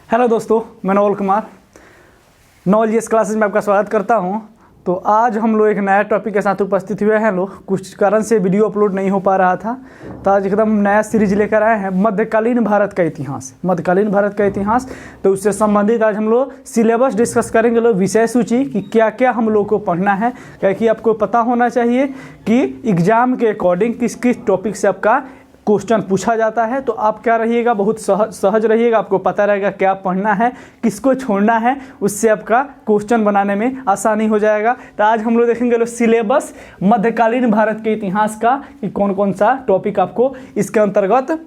Hello दोस्तों, मैं Naval Kumar knowledge classes में आपका स्वागत करता हूं। तो आज हम लोग एक नया टॉपिक के साथ उपस्थित हुए हैं। लोग कुछ कारण से वीडियो अपलोड नहीं हो पा रहा था, तो आज एकदम नया सीरीज लेकर आए हैं, मध्यकालीन भारत का इतिहास। मध्यकालीन भारत का इतिहास, तो उससे संबंधित आज हम लोग सिलेबस डिस्कस करेंगे। लोग विषय सूची कि क्या क्या हम लोग को पढ़ना है, क्योंकि आपको पता होना चाहिए कि एग्जाम के अकॉर्डिंग किस किस टॉपिक से आपका क्वेश्चन पूछा जाता है। तो आप क्या रहिएगा, बहुत सहज रहिएगा, आपको पता रहेगा क्या पढ़ना है, किसको छोड़ना है, उससे आपका क्वेश्चन बनाने में आसानी हो जाएगा। तो आज हम लोग देखेंगे सिलेबस मध्यकालीन भारत के इतिहास का कि कौन कौन सा टॉपिक आपको इसके अंतर्गत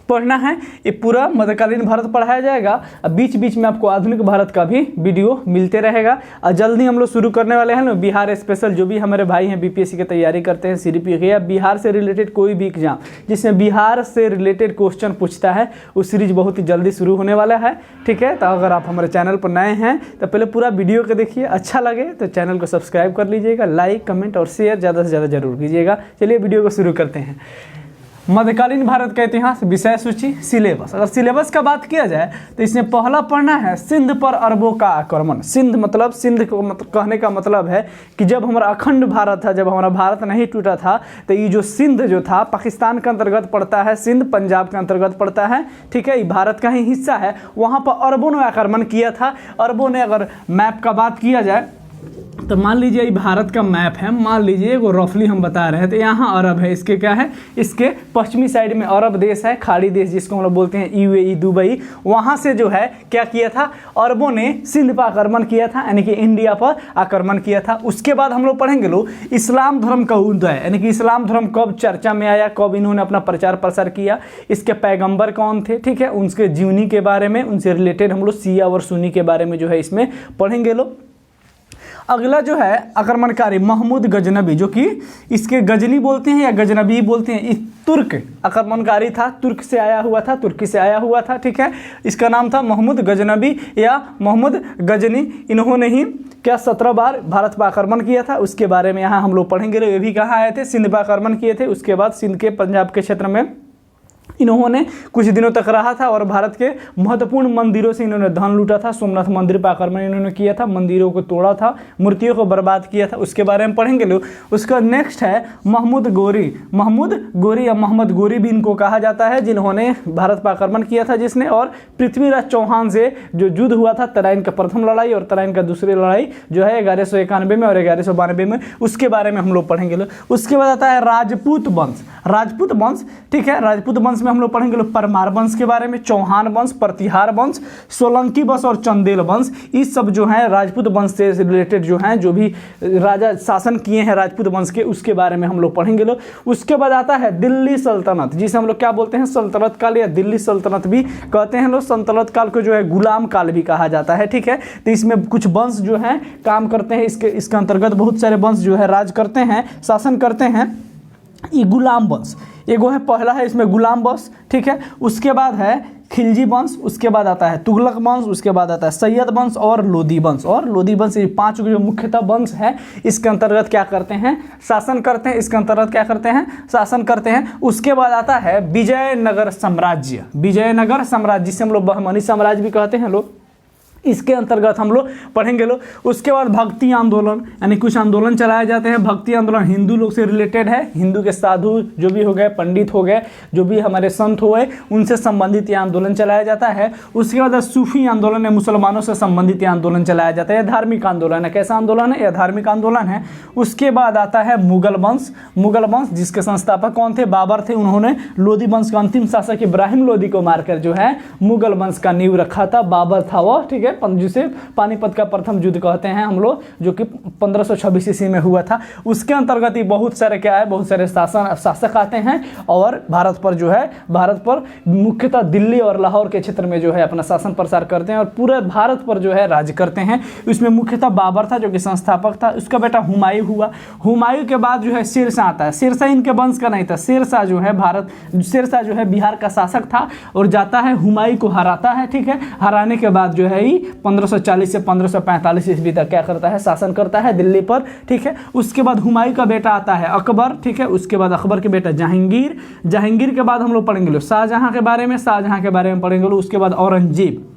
पढ़ना है। ये पूरा मध्यकालीन भारत पढ़ाया जाएगा। अब बीच बीच में आपको आधुनिक भारत का भी वीडियो मिलते रहेगा। और जल्दी हम लोग शुरू करने वाले हैं ना बिहार स्पेशल। जो भी हमारे भाई हैं बीपीएससी की तैयारी करते हैं, सीडीपी या बिहार से रिलेटेड कोई भी एग्जाम जिसमें बिहार से रिलेटेड क्वेश्चन पूछता है, वो सीरीज बहुत ही जल्दी शुरू होने वाला है। ठीक है, तो अगर आप हमारे चैनल पर नए हैं तो पहले पूरा वीडियो को देखिए, अच्छा लगे तो चैनल को सब्सक्राइब कर लीजिएगा, लाइक कमेंट और शेयर ज़्यादा से ज़्यादा जरूर कीजिएगा। चलिए वीडियो को शुरू करते हैं। मध्यकालीन भारत का इतिहास, विषय सूची, सिलेबस। अगर सिलेबस का बात किया जाए तो इसमें पहला पढ़ना है सिंध पर अरबों का आक्रमण। सिंध मतलब, सिंध को कहने का मतलब है कि जब हमारा अखंड भारत था, जब हमारा भारत नहीं टूटा था, तो ये जो सिंध जो था पाकिस्तान के अंतर्गत पड़ता है, सिंध पंजाब के अंतर्गत पड़ता है। ठीक है, ये भारत का ही हिस्सा है। वहाँ पर अरबों ने आक्रमण किया था। अरबों ने, अगर मैप का बात किया जाए तो मान लीजिए ये भारत का मैप है, मान लीजिए वो रफली हम बता रहे हैं, तो यहाँ अरब है, इसके क्या है, इसके पश्चिमी साइड में अरब देश है, खाड़ी देश जिसको हम लोग बोलते हैं यूएई, दुबई। वहाँ से जो है क्या किया था, अरबों ने सिंध पर आक्रमण किया था, यानी कि इंडिया पर आक्रमण किया था। उसके बाद हम लोग पढ़ेंगे लोग इस्लाम धर्म का उदय, यानी कि इस्लाम धर्म कब चर्चा में आया, कब इन्होंने अपना प्रचार प्रसार किया, इसके पैगंबर कौन थे। ठीक है, उनके जीवनी के बारे में, उनसे रिलेटेड हम लोग शिया और सुन्नी के बारे में जो है इसमें पढ़ेंगे लोग। अगला जो है आक्रमणकारी महमूद गजनबी, जो कि इसके गजनी बोलते हैं या गजनबी बोलते हैं, तुर्क आक्रमणकारी था, तुर्क से आया हुआ था, तुर्की से आया हुआ था। ठीक है, इसका नाम था महमूद गजनबी या मोहम्मद गजनी। इन्होंने ही क्या 17 बार भारत पर आक्रमण किया था, उसके बारे में यहाँ हम लोग पढ़ेंगे। ये भी कहाँ आए थे, सिंध पर आक्रमण किए थे। उसके बाद सिंध के पंजाब के क्षेत्र में इन्होंने कुछ दिनों तक रहा था और भारत के महत्वपूर्ण मंदिरों से इन्होंने धन लूटा था। सोमनाथ मंदिर पर आक्रमण इन्होंने किया था, मंदिरों को तोड़ा था, मूर्तियों को बर्बाद किया था। उसके बारे में पढ़ेंगे लोग। उसका नेक्स्ट है महमूद गोरी। महमूद गोरी या मोहम्मद गोरी भी इनको कहा जाता है, जिन्होंने भारत पर आक्रमण किया था, जिसने और पृथ्वीराज चौहान से जो युद्ध हुआ था, तराइन का प्रथम लड़ाई और तराइन का दूसरी लड़ाई जो है 1191 में और 1192 में, उसके बारे में हम लोग पढ़ेंगे लोग। उसके बाद आता है राजपूत वंश। राजपूत वंश, ठीक है, राजपूत वंश में हम लोग पढ़ेंगे लोग परमार वंश के बारे में, चौहान वंश, प्रतिहार वंश, सोलंकी वंश और चंदेल वंश। इस सब जो है राजपूत वंश से रिलेटेड जो हैं, जो भी राजा शासन किए हैं राजपूत वंश के, उसके बारे में हम लोग पढ़ेंगे लोग। उसके बाद आता है दिल्ली सल्तनत, जिसे हम लोग क्या बोलते हैं, सल्तनत काल या दिल्ली सल्तनत भी कहते हैं लोग। सल्तनत काल को जो है गुलाम काल भी कहा जाता है। ठीक है, तो इसमें कुछ वंश जो हैं काम करते हैं, इसके अंतर्गत बहुत सारे वंश जो है राज करते हैं, शासन करते हैं। ये गुलाम वंश एगो है, पहला है इसमें गुलाम वंश। ठीक है, उसके बाद है खिलजी वंश, उसके बाद आता है तुगलक वंश, उसके बाद आता है सैयद वंश और लोदी वंश। और लोदी वंश, ये 5 जो मुख्यतः वंश है, इसके अंतर्गत क्या करते हैं, शासन करते हैं। इसके अंतर्गत क्या करते हैं, शासन करते हैं। उसके बाद आता है विजयनगर साम्राज्य। विजयनगर साम्राज्य जिसे हम लोग बहमनी साम्राज्य भी कहते हैं लोग, इसके अंतर्गत हम लोग पढ़ेंगे लोग। उसके बाद भक्ति आंदोलन, यानी कुछ आंदोलन चलाए जाते हैं। भक्ति आंदोलन हिंदू लोग से रिलेटेड है, हिंदू के साधु जो भी हो गए, पंडित हो गए, जो भी हमारे संत हो गए, उनसे संबंधित ये आंदोलन चलाया जाता है। उसके बाद सूफी आंदोलन है, मुसलमानों से संबंधित ये आंदोलन चलाया जाता है। धार्मिक आंदोलन है, कैसा आंदोलन है, यह धार्मिक आंदोलन है। उसके बाद आता है मुगल वंश। मुगल वंश जिसके संस्थापक कौन थे, बाबर थे। उन्होंने लोदी वंश का अंतिम शासक इब्राहिम लोदी को मारकर जो है मुगल वंश का नींव रखा था, बाबर था वो। ठीक है, जिसे पानीपत का प्रथम युद्ध कहते हैं हम लोग, जो कि 1526 ईस्वी में हुआ था। उसके अंतर्गत ही बहुत सारे क्या है, बहुत सारे शासक आते हैं और भारत पर जो है, भारत पर मुख्यतः दिल्ली और लाहौर के क्षेत्र में जो है अपना शासन प्रसार करते हैं और पूरे भारत पर जो है राज करते हैं। इसमें मुख्यतः बाबर था जो कि संस्थापक था। उसका बेटा हुमायूं हुआ। हुमायूं के बाद जो है शेरशाह आता है। शेरशाह इनके वंश का नहीं था। शेरशाह जो है शेरशाह जो है बिहार का शासक था और जाता है हुमायूं को हराता है। ठीक है, हराने के बाद जो है 1540 से 1545 ईस्वी तक क्या करता है, शासन करता है दिल्ली पर। ठीक है, उसके बाद हुमायूं का बेटा आता है अकबर। ठीक है, उसके बाद अकबर के बेटा जहांगीर। जहांगीर के बाद हम लोग पढ़ेंगे शाहजहां के बारे में, शाहजहां के बारे में पढ़ेंगे। उसके बाद औरंगजेब।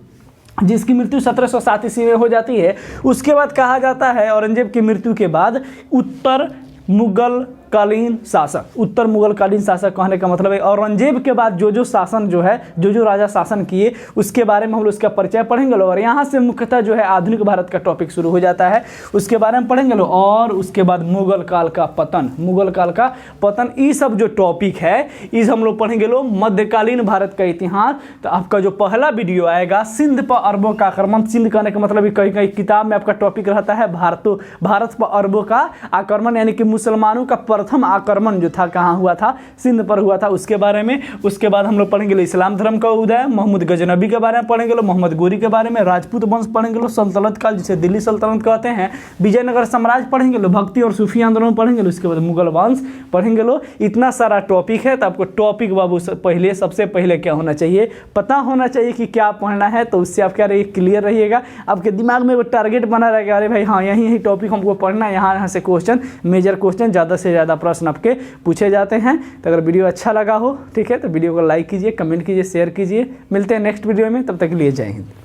जिसकी मृत्यु 1707 ईस्वी में हो जाती है। उसके बाद कहा जाता है औरंगजेब की मृत्यु के बाद उत्तर मुगल कालीन शासक। उत्तर मुगल कालीन शासक कहने का मतलब है औरंगजेब के बाद जो जो शासन जो है, जो जो राजा शासन किए, उसके बारे में हम लोग उसका परिचय पढ़ेंगे लोग। और यहाँ से मुख्यतः जो है आधुनिक भारत का टॉपिक शुरू हो जाता है, उसके बारे में पढ़ेंगे लोग। और उसके बाद मुगल काल का पतन, मुगल काल का पतन, ये सब जो टॉपिक है इस हम लोग पढ़ेंगे लोग। मध्यकालीन भारत का इतिहास। तो आपका जो पहला वीडियो आएगा सिंध पर अरबों का आक्रमण। सिंध कहने का मतलब कहीं कहीं किताब में आपका टॉपिक रहता है भारत पर अरबों का आक्रमण, यानी कि मुसलमानों का प्रथम आक्रमण जो था कहाँ हुआ था, सिंध पर हुआ था, उसके बारे में। उसके बाद हम लोग पढ़ेंगे इस्लाम धर्म का उदय, मोहम्मद गजनबी के बारे में पढ़ेंगे लोग, मोहम्मद गोरी के बारे में, राजपूत वंश पढ़ेंगे लोग, सल्तनत काल जिसे दिल्ली सल्तनत कहते हैं, विजयनगर साम्राज्य पढ़ेंगे लोग, भक्ति और सूफी आंदोलन पढ़ेंगे लोग, उसके बाद मुगल वंश पढ़ेंगे लोग। इतना सारा टॉपिक है। तो आपको टॉपिक बाबू पहले सबसे पहले क्या होना चाहिए, पता होना चाहिए कि क्या पढ़ना है। तो उससे आप क्या रहिए, क्लियर रहिएगा। आपके दिमाग में वो टारगेट बना रहेगा, अरे भाई हाँ यही टॉपिक हमको पढ़ना है, यहाँ से क्वेश्चन, मेजर क्वेश्चन, ज़्यादा से ज़्यादा प्रश्न आपके पूछे जाते हैं। तो अगर वीडियो अच्छा लगा हो, ठीक है, तो वीडियो को लाइक कीजिए, कमेंट कीजिए, शेयर कीजिए। मिलते हैं नेक्स्ट वीडियो में, तब तक के लिए जय हिंद।